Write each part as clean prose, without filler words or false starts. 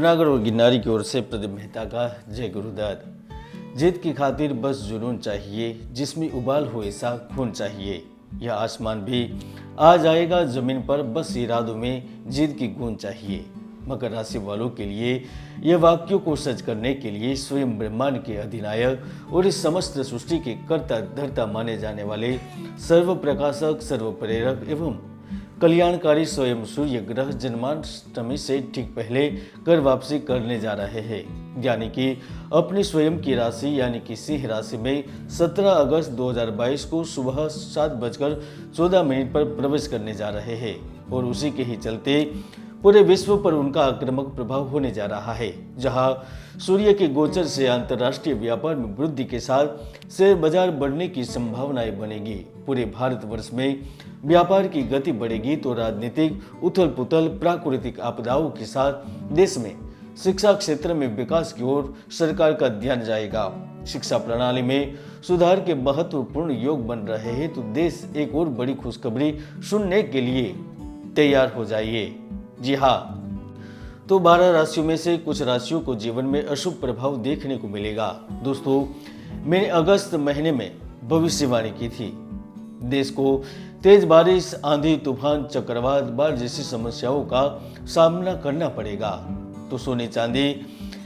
जूनागढ़ और गिरनारी की ओर से प्रदीप मेहता का जय गुरुदत्त। जीत की खातिर बस जुनून चाहिए, जिसमें उबाल हो ऐसा खून चाहिए। यह आसमान भी आ जाएगा जमीन पर, बस इरादों में जीत की गूंज चाहिए। मकर राशि वालों के लिए यह वाक्यों को सच करने के लिए स्वयं ब्रह्मांड के अधिनायक और इस समस्त सृष्टि के कर्ता धर्ता माने जाने वाले सर्व प्रकाशक, सर्व प्रेरक एवं कल्याणकारी स्वयं सूर्य ग्रह जन्माष्टमी से ठीक पहले कर वापसी करने जा रहे हैं, यानी कि अपनी स्वयं की राशि यानी कि सिंह राशि में 17 अगस्त 2022 को सुबह 7:14 पर प्रवेश करने जा रहे हैं और उसी के ही चलते पूरे विश्व पर उनका आक्रामक प्रभाव होने जा रहा है। जहां सूर्य के गोचर से अंतर्राष्ट्रीय व्यापार में वृद्धि के साथ शेयर बाजार बढ़ने की संभावनाएं बनेगी। पूरे भारतवर्ष में व्यापार की गति बढ़ेगी तो राजनीतिक उथल पुथल, प्राकृतिक आपदाओं के साथ देश में शिक्षा क्षेत्र में विकास की ओर सरकार का ध्यान जाएगा। शिक्षा प्रणाली में सुधार के महत्वपूर्ण योग बन रहे हैं तो देश एक और बड़ी खुशखबरी सुनने के लिए तैयार हो जाइए। जी हाँ, तो 12 राशियों में से कुछ राशियों को जीवन में अशुभ प्रभाव देखने को मिलेगा। दोस्तों, मैंने अगस्त महीने में भविष्यवाणी की थी। देश को तेज बारिश, आंधी, तूफान, चक्रवात, बाढ़ जैसी समस्याओं का सामना करना पड़ेगा। तो सोने चांदी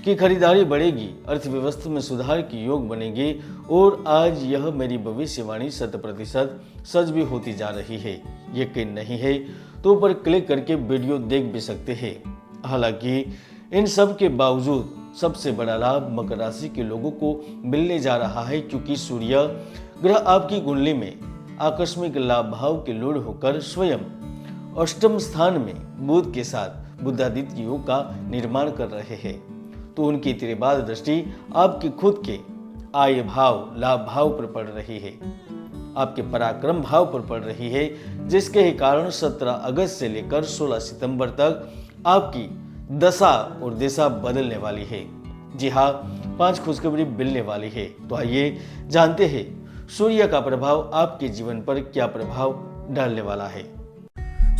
की खरीदारी बढ़ेगी, अर्थव्यवस्था में सुधार की योग बनेंगे और आज यह मेरी भविष्यवाणी 100% सच भी होती जा रही है। यकीन नहीं है तो ऊपर क्लिक करके वीडियो देख भी सकते हैं। हालांकि इन सब के बावजूद सबसे बड़ा लाभ मकर राशि के लोगों को मिलने जा रहा है, क्योंकि सूर्य ग्रह आपकी कुंडली में आकस्मिक लाभ भाव के लूढ़ होकर स्वयं अष्टम स्थान में बुध के साथ बुधादित्य योग का निर्माण कर रहे हैं। तो उनकी त्रिपाद दृष्टि आपके खुद के आय भाव, लाभ भाव पर पड़ रही है, आपके पराक्रम भाव पर पड़ रही है, जिसके ही कारण 17 अगस्त से लेकर 16 सितंबर तक आपकी दशा और दिशा बदलने वाली है। जी हाँ, 5 खुशखबरी मिलने वाली है। तो आइए जानते हैं सूर्य का प्रभाव आपके जीवन पर क्या प्रभाव डालने वाला है।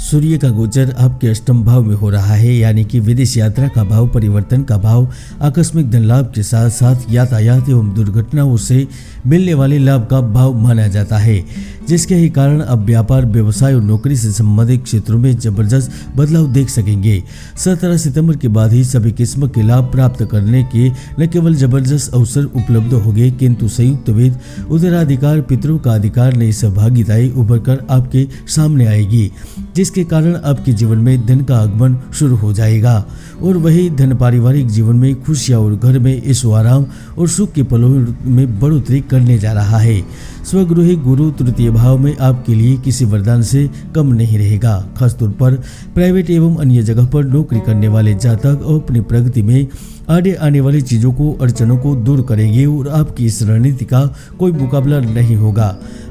सूर्य का गोचर आपके अष्टम भाव में हो रहा है, यानी कि विदेश यात्रा का भाव, परिवर्तन का भाव, आकस्मिक धन लाभ के साथ साथ यातायात एवं दुर्घटनाओं से मिलने वाले लाभ का भाव माना जाता है, जिसके ही कारण अब व्यापार, व्यवसाय और नौकरी से संबंधित क्षेत्रों में जबरदस्त बदलाव देख सकेंगे। 17 सितंबर के बाद ही सभी किस्म के लाभ प्राप्त करने के न केवल जबरदस्त अवसर उपलब्ध होंगे, किंतु संयुक्त वित्त, उत्तराधिकार, पितरों का अधिकार, नई सहभागिताएं उभर कर आपके सामने आएगी, जिसके कारण आपके जीवन में धन का आगमन शुरू हो जाएगा और वही धन पारिवारिक जीवन में खुशियां और घर में ऐशो आराम और सुख के पलों में बढ़ोतरी करने जा रहा है। स्वगृही गुरु तृतीय भाव में आपके लिए किसी वरदान से कम नहीं रहेगा। खासतौर पर प्राइवेट एवं अन्य जगह पर नौकरी करने वाले जातक अपनी प्रगति में आने वाली चीजों को, अड़चनों को दूर करेंगे और आपकी इस रणनीति का कोई मुकाबला नहीं होगा।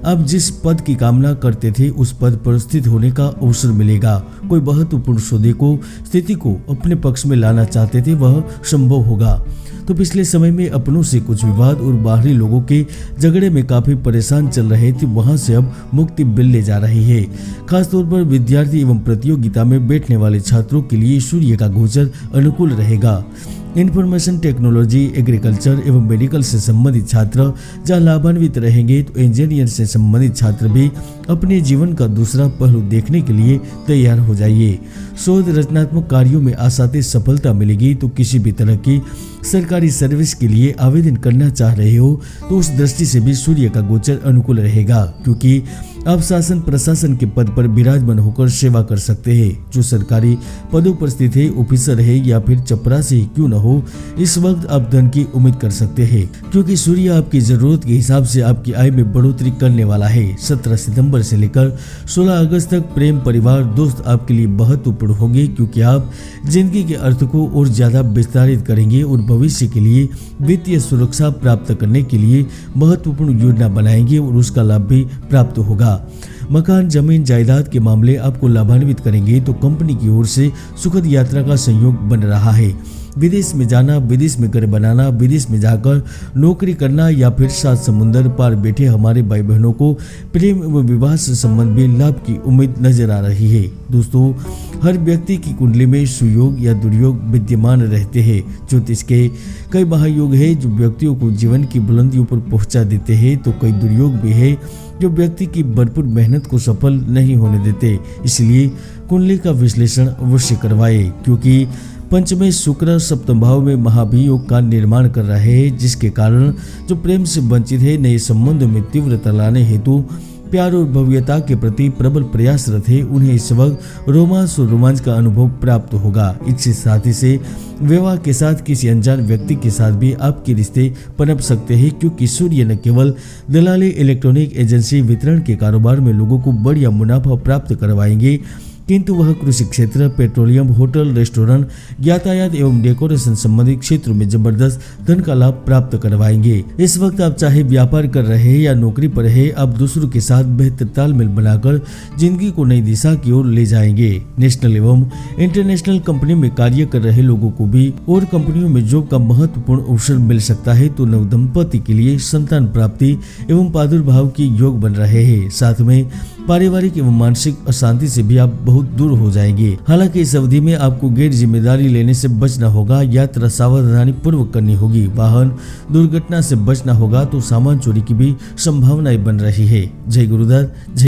आप जिस पद की कामना करते थे उस पद पर स्थित होने का अवसर मिलेगा। कोई महत्वपूर्ण सौदे को, स्थिति को अपने पक्ष में लाना चाहते थे, वह संभव होगा। तो पिछले समय में अपनों से कुछ विवाद और बाहरी लोगों के झगड़े में काफी परेशान चल रहे थे, वहां से अब मुक्ति मिलने जा रही है। खासतौर पर विद्यार्थी एवं प्रतियोगिता में बैठने वाले छात्रों के लिए सूर्य का गोचर अनुकूल रहेगा। इंफॉर्मेशन टेक्नोलॉजी, एग्रीकल्चर एवं मेडिकल से संबंधित छात्र जहां लाभान्वित रहेंगे, तो इंजीनियर से संबंधित छात्र भी अपने जीवन का दूसरा पहलू देखने के लिए तैयार हो जाइए। शोध रचनात्मक कार्यों में आसाते सफलता मिलेगी। तो किसी भी तरह की सरकारी सर्विस के लिए आवेदन करना चाह रहे हो तो उस दृष्टि से भी सूर्य का गोचर अनुकूल रहेगा, क्योंकि आप शासन प्रशासन के पद पर विराजमान होकर सेवा कर सकते हैं। जो सरकारी पदों पर स्थित है, ऑफिसर है या फिर चपरासी क्यों न हो, इस वक्त आप धन की उम्मीद कर सकते हैं, क्योंकि सूर्य आपकी जरूरत के हिसाब से आपकी आय में बढ़ोतरी करने वाला है। 17 सितंबर से लेकर 16 अगस्त तक प्रेम, परिवार, दोस्त आपके लिए महत्वपूर्ण होंगे, क्योंकि आप जिंदगी के अर्थ को और ज्यादा विस्तारित करेंगे और भविष्य के लिए वित्तीय सुरक्षा प्राप्त करने के लिए महत्वपूर्ण योजना बनाएंगे और उसका लाभ भी प्राप्त होगा। मकान, जमीन, जायदाद के मामले आपको लाभान्वित करेंगे। तो कंपनी की ओर से सुखद यात्रा का संयोग बन रहा है। विदेश में जाना, विदेश में घर बनाना, विदेश में जाकर नौकरी करना या फिर सात समुंदर पार बैठे हमारे भाई बहनों को प्रेम एवं विवाह से संबंध में लाभ की उम्मीद नजर आ रही है। दोस्तों, हर व्यक्ति की कुंडली में सुयोग या दुर्योग विद्यमान रहते हैं। ज्योतिष के कई महायोग है जो व्यक्तियों को जीवन की बुलंदियों पर पहुंचा देते हैं, तो कई दुर्योग भी है जो व्यक्ति की भरपूर मेहनत को सफल नहीं होने देते। इसलिए कुंडली का विश्लेषण अवश्य करवाए, क्योंकि पंचमें शुक्र सप्तम भाव में महाभियोग का निर्माण कर रहे हैं, जिसके कारण जो प्रेम से वंचित है नए संबंधों में तीव्रता लाने हेतु प्यार और भव्यता के प्रति प्रबल प्रयासरत है, उन्हें इस वक्त रोमांस और रोमांच का अनुभव प्राप्त होगा। इसके साथ ही से विवाह के साथ किसी अनजान व्यक्ति के साथ भी आपके रिश्ते पनप सकते हैं, क्योंकि सूर्य न केवल दलाली, इलेक्ट्रॉनिक एजेंसी, वितरण के कारोबार में लोगों को बढ़िया मुनाफा प्राप्त करवाएंगे, किंतु वह कृषि क्षेत्र, पेट्रोलियम, होटल, रेस्टोरेंट, यातायात एवं डेकोरेशन संबंधित क्षेत्रों में जबरदस्त धन का लाभ प्राप्त करवाएंगे। इस वक्त आप चाहे व्यापार कर रहे हैं या नौकरी पर है, आप दूसरों के साथ बेहतर तालमेल बनाकर जिंदगी को नई दिशा की ओर ले जाएंगे। नेशनल एवं इंटरनेशनल कंपनी में कार्य कर रहे लोगों को भी और कंपनियों में जॉब का महत्वपूर्ण अवसर मिल सकता है, तो नव दंपति के लिए संतान प्राप्ति एवं प्रादुर्भाव के योग बन रहे हैं। साथ में पारिवारिक एवं मानसिक अशांति से भी आप बहुत दूर हो जाएंगे। हालांकि इस अवधि में आपको गैर जिम्मेदारी लेने से बचना होगा, यात्रा सावधानी पूर्वक करनी होगी, वाहन दुर्घटना से बचना होगा, तो सामान चोरी की भी संभावनाएं बन रही है। जय गुरुदत्त।